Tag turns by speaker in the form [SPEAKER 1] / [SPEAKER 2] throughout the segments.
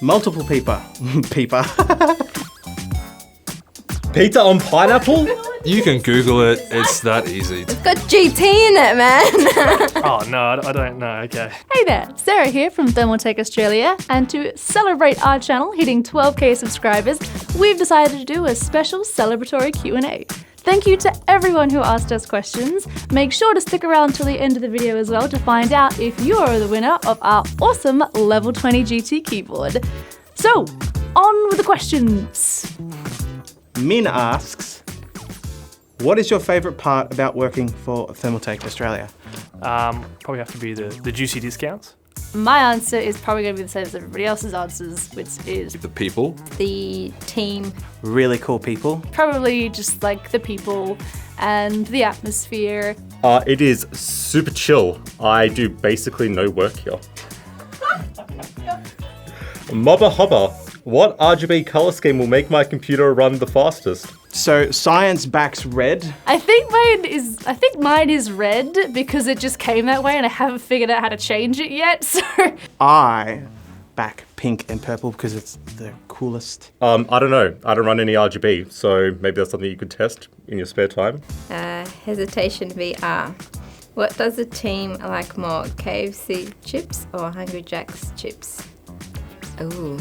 [SPEAKER 1] Multiple peeper. Peeper.
[SPEAKER 2] Pizza on pineapple?
[SPEAKER 3] You can Google it. It's that easy.
[SPEAKER 4] It's got GT in it, man.
[SPEAKER 5] Oh, no, I don't know. Okay.
[SPEAKER 6] Hey there, Sarah here from Thermaltake Australia, and to celebrate our channel hitting 12k subscribers, we've decided to do a special celebratory Q&A. Thank you to everyone who asked us questions. Make sure to stick around till the end of the video as well to find out if you are the winner of our awesome Level 20 GT keyboard. So, on with the questions.
[SPEAKER 1] Min asks, what is your favourite part about working for Thermaltake Australia?
[SPEAKER 5] Probably have to be the juicy discounts.
[SPEAKER 6] My answer is probably going to be the same as everybody else's answers, which is
[SPEAKER 3] The people.
[SPEAKER 4] The team.
[SPEAKER 1] Really cool people.
[SPEAKER 6] probably just like the people and the atmosphere.
[SPEAKER 2] It is super chill. I do basically no work here. Mobba hobba. What RGB color scheme will make my computer run the fastest?
[SPEAKER 1] So science backs red.
[SPEAKER 6] I think mine is red because it just came that way and I haven't figured out how to change it yet. So
[SPEAKER 1] I back pink and purple because it's the coolest.
[SPEAKER 2] I don't know. I don't run any RGB, so maybe that's something you could test in your spare time.
[SPEAKER 4] Hesitation VR. What does the team like more, KFC chips or Hungry Jack's chips? Ooh.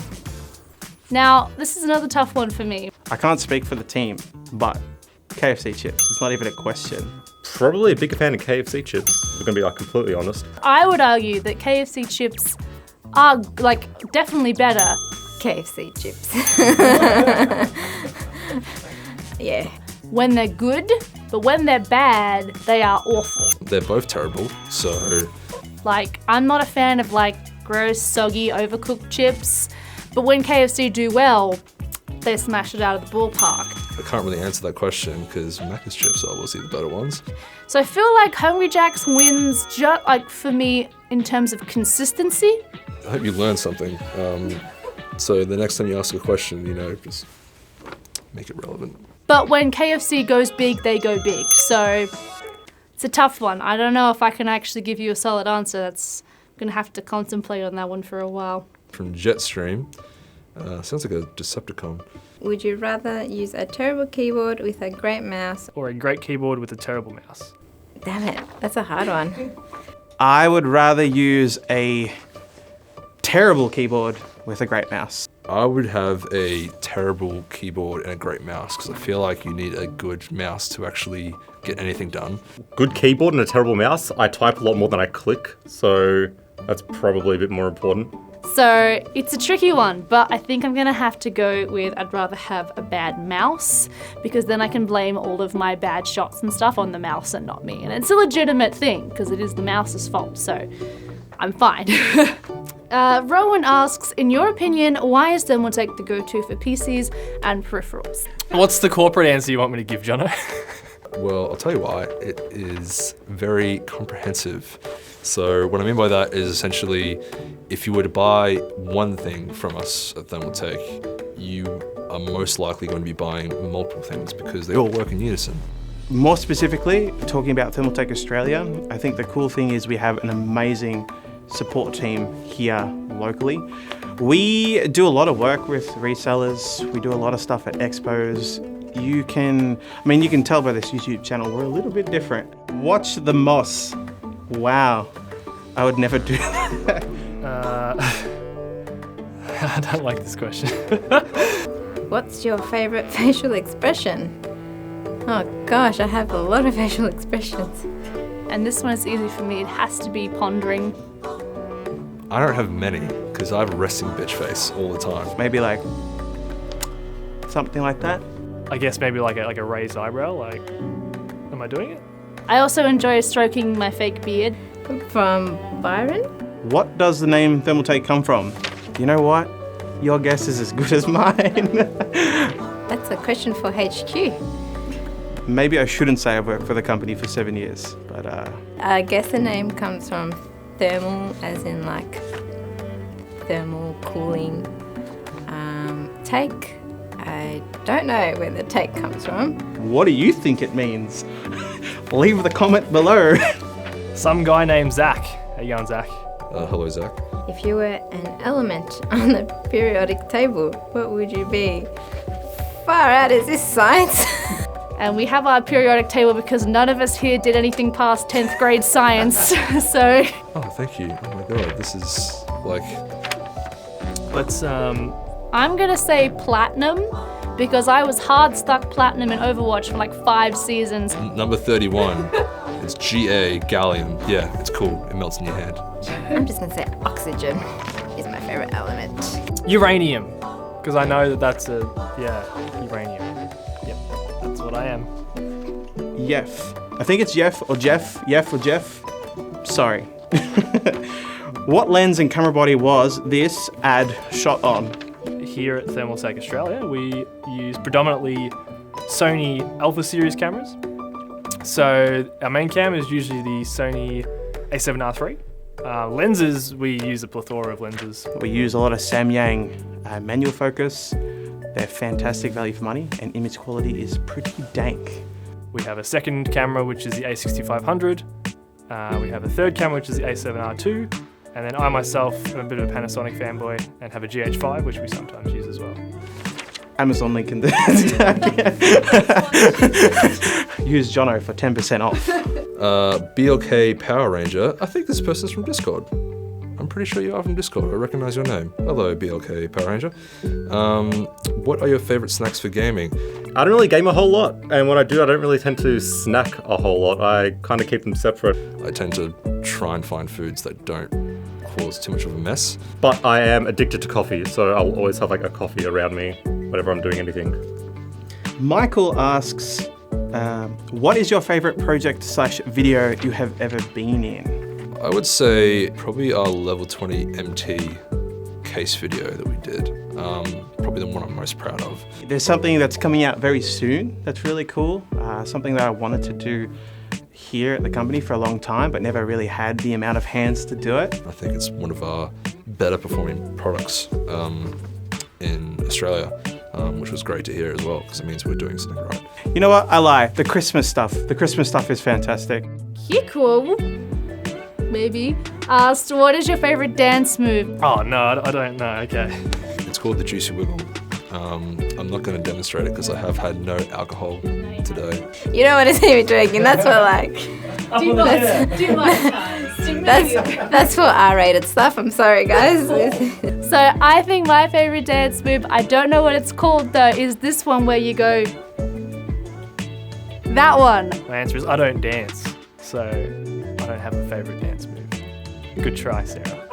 [SPEAKER 6] now this is another tough one for me.
[SPEAKER 1] I can't speak for the team, but KFC chips. It's not even a question.
[SPEAKER 2] Probably a bigger fan of KFC chips, if we're gonna be like completely honest.
[SPEAKER 6] I would argue that KFC chips are like definitely better.
[SPEAKER 4] KFC chips. Yeah.
[SPEAKER 6] When they're good, but when they're bad, they are awful.
[SPEAKER 3] They're both terrible. So
[SPEAKER 6] Like, I'm not a fan of like gross, soggy, overcooked chips, but when KFC do well, they smash it out of the ballpark.
[SPEAKER 3] I can't really answer that question because Macca's chips are obviously the better ones.
[SPEAKER 6] So I feel like Hungry Jack's wins just like for me in terms of consistency.
[SPEAKER 3] I hope you learned something. So the next time you ask a question, just make it relevant.
[SPEAKER 6] But when KFC goes big, they go big. So it's a tough one. I don't know if I can actually give you a solid answer. That's gonna have to contemplate on that one for a while.
[SPEAKER 3] From Jetstream, sounds like a Decepticon.
[SPEAKER 4] Would you rather use a terrible keyboard with a great mouse?
[SPEAKER 5] Or a great keyboard with a terrible mouse.
[SPEAKER 4] Damn it, that's a hard one.
[SPEAKER 1] I would rather use a terrible keyboard with a great mouse.
[SPEAKER 3] I would have a terrible keyboard and a great mouse because I feel like you need a good mouse to actually get anything done.
[SPEAKER 2] Good keyboard and a terrible mouse. I type a lot more than I click, so that's probably a bit more important.
[SPEAKER 6] So it's a tricky one, but I think I'm gonna have to go with I'd rather have a bad mouse because then I can blame all of my bad shots and stuff on the mouse and not me. And it's a legitimate thing because it is the mouse's fault, so I'm fine. Rowan asks, in your opinion, why is Thermaltake the go-to for PCs and peripherals?
[SPEAKER 5] What's the corporate answer you want me to give, Jono?
[SPEAKER 3] Well, I'll tell you why. It is very comprehensive. So what I mean by that is essentially, if you were to buy one thing from us at Thermaltake, you are most likely going to be buying multiple things because they all work in unison.
[SPEAKER 1] More specifically, talking about Thermaltake Australia, I think the cool thing is we have an amazing support team here locally. We do a lot of work with resellers. We do a lot of stuff at expos. You can tell by this YouTube channel, we're a little bit different. Watch the moss. Wow. I would never do that.
[SPEAKER 5] I don't like this question.
[SPEAKER 4] What's your favorite facial expression? Oh gosh, I have a lot of facial expressions.
[SPEAKER 6] And this one is easy for me. It has to be pondering.
[SPEAKER 3] I don't have many because I have a resting bitch face all the time.
[SPEAKER 1] Maybe like something like that.
[SPEAKER 5] I guess maybe like a raised eyebrow. Like, am I doing it?
[SPEAKER 6] I also enjoy stroking my fake beard.
[SPEAKER 4] From Byron?
[SPEAKER 1] What does the name Thermaltake come from? You know what? Your guess is as good as mine.
[SPEAKER 4] That's a question for HQ.
[SPEAKER 1] Maybe I shouldn't say I've worked for the company for 7 years, but
[SPEAKER 4] I guess the name comes from thermal, as in like thermal cooling. Take. I don't know where the take comes from.
[SPEAKER 1] what do you think it means? Leave the comment below.
[SPEAKER 5] Some guy named Zach. How you going, Zach?
[SPEAKER 3] Hello, Zach.
[SPEAKER 4] If you were an element on the periodic table, what would you be? Far out, is this science?
[SPEAKER 6] And we have our periodic table because none of us here did anything past 10th grade science. So
[SPEAKER 3] Oh, thank you. Oh my god, this is like
[SPEAKER 5] Let's
[SPEAKER 6] I'm gonna say platinum because I was hard stuck platinum in Overwatch for like 5 seasons.
[SPEAKER 3] number 31. It's Ga gallium. Yeah, it's cool. It melts in your hand.
[SPEAKER 4] I'm just gonna say oxygen is my favorite element.
[SPEAKER 5] uranium, because I know that's uranium. Yep, that's what I am.
[SPEAKER 1] Yef. I think it's Yef or Jeff. Yef or Jeff. Sorry. What lens and camera body was this ad shot on?
[SPEAKER 5] Here at Thermaltake Australia, we use predominantly Sony Alpha series cameras. So our main cam is usually the Sony A7R III. Lenses, we use a plethora of lenses.
[SPEAKER 1] We use a lot of Samyang manual focus. They're fantastic value for money, and image quality is pretty dank.
[SPEAKER 5] We have a second camera, which is the A6500. We have a third camera, which is the A7R II. And then I myself am a bit of a Panasonic fanboy and have a GH5, which we sometimes use as well.
[SPEAKER 1] Amazon link in the use Jono for 10% off.
[SPEAKER 3] BLK Power Ranger. I think this person's from Discord. I'm pretty sure you are from Discord. I recognize your name. Hello, BLK Power Ranger. What are your favorite snacks for gaming?
[SPEAKER 2] I don't really game a whole lot, and when I do, I don't really tend to snack a whole lot. I kind of keep them separate.
[SPEAKER 3] I tend to try and find foods that don't cause too much of a mess.
[SPEAKER 2] But I am addicted to coffee, so I'll always have like a coffee around me whenever I'm doing anything.
[SPEAKER 1] Michael asks, what is your favorite project/video you have ever been in?
[SPEAKER 3] I would say probably our level 20 MT case video that we did. Probably the one I'm most proud of.
[SPEAKER 1] There's something that's coming out very soon that's really cool. Something that I wanted to do here at the company for a long time, but never really had the amount of hands to do it.
[SPEAKER 3] I think it's one of our better performing products in Australia, which was great to hear as well, because it means we're doing something right.
[SPEAKER 1] You know what? I lie. The Christmas stuff is fantastic.
[SPEAKER 6] Kiko, maybe, asked, what is your favorite dance move?
[SPEAKER 5] Oh, no, I don't know, okay.
[SPEAKER 3] It's called the Juicy Wiggle. I'm not going to demonstrate it because I have had no alcohol today.
[SPEAKER 4] You don't want to see me drinking, that's for like...
[SPEAKER 6] Do my
[SPEAKER 4] That's for R-rated stuff, I'm sorry guys.
[SPEAKER 6] So I think my favorite dance move, I don't know what it's called though, is this one where you go... That one.
[SPEAKER 5] My answer is I don't dance, so I don't have a favourite dance move. Good try, Sarah.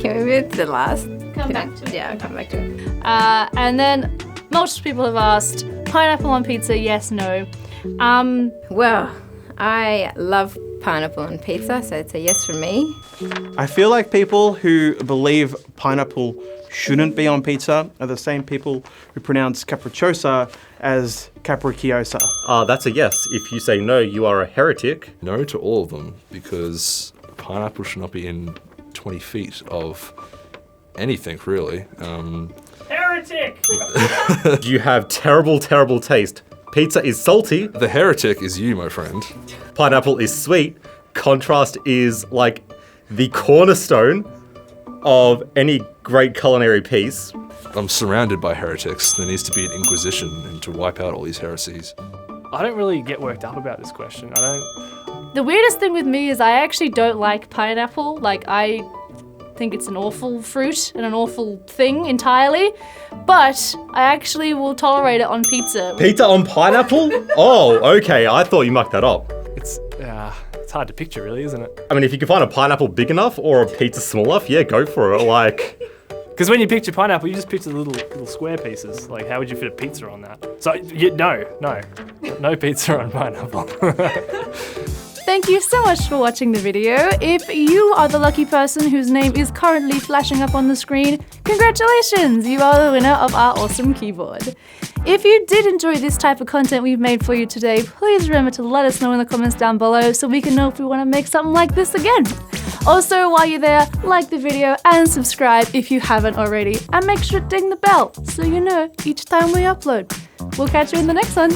[SPEAKER 4] Can we move to the last?
[SPEAKER 6] Come back to it.
[SPEAKER 4] Yeah, I'll come back to it.
[SPEAKER 6] And then most people have asked, pineapple on pizza, yes, no.
[SPEAKER 4] Well, I love pineapple on pizza, so it's a yes from me.
[SPEAKER 1] I feel like people who believe pineapple shouldn't be on pizza are the same people who pronounce capricciosa as capricciosa.
[SPEAKER 2] That's a yes. If you say no, you are a heretic. No
[SPEAKER 3] To all of them, because pineapple should not be in 20 feet of anything, really.
[SPEAKER 5] Heretic!
[SPEAKER 2] You have terrible, terrible taste. Pizza is salty.
[SPEAKER 3] The heretic is you, my friend.
[SPEAKER 2] Pineapple is sweet. Contrast is like the cornerstone of any great culinary piece.
[SPEAKER 3] I'm surrounded by heretics. There needs to be an inquisition and to wipe out all these heresies.
[SPEAKER 5] I don't really get worked up about this question.
[SPEAKER 6] The weirdest thing with me is I actually don't like pineapple. Like, I think it's an awful fruit and an awful thing entirely, but I actually will tolerate it on pizza.
[SPEAKER 2] Pizza on pineapple? Oh, okay. I thought you mucked that up.
[SPEAKER 5] It's hard to picture, really, isn't it?
[SPEAKER 2] I mean, if you can find a pineapple big enough or a pizza small enough, yeah, go for it. Like,
[SPEAKER 5] Because when you picture pineapple, you just picture the little square pieces. Like, how would you fit a pizza on that? So, no pizza on pineapple.
[SPEAKER 6] Thank you so much for watching the video. If you are the lucky person whose name is currently flashing up on the screen, congratulations! You are the winner of our awesome keyboard. If you did enjoy this type of content we've made for you today, please remember to let us know in the comments down below so we can know if we want to make something like this again. Also, while you're there, like the video and subscribe if you haven't already, and make sure to ding the bell so you know each time we upload. We'll catch you in the next one.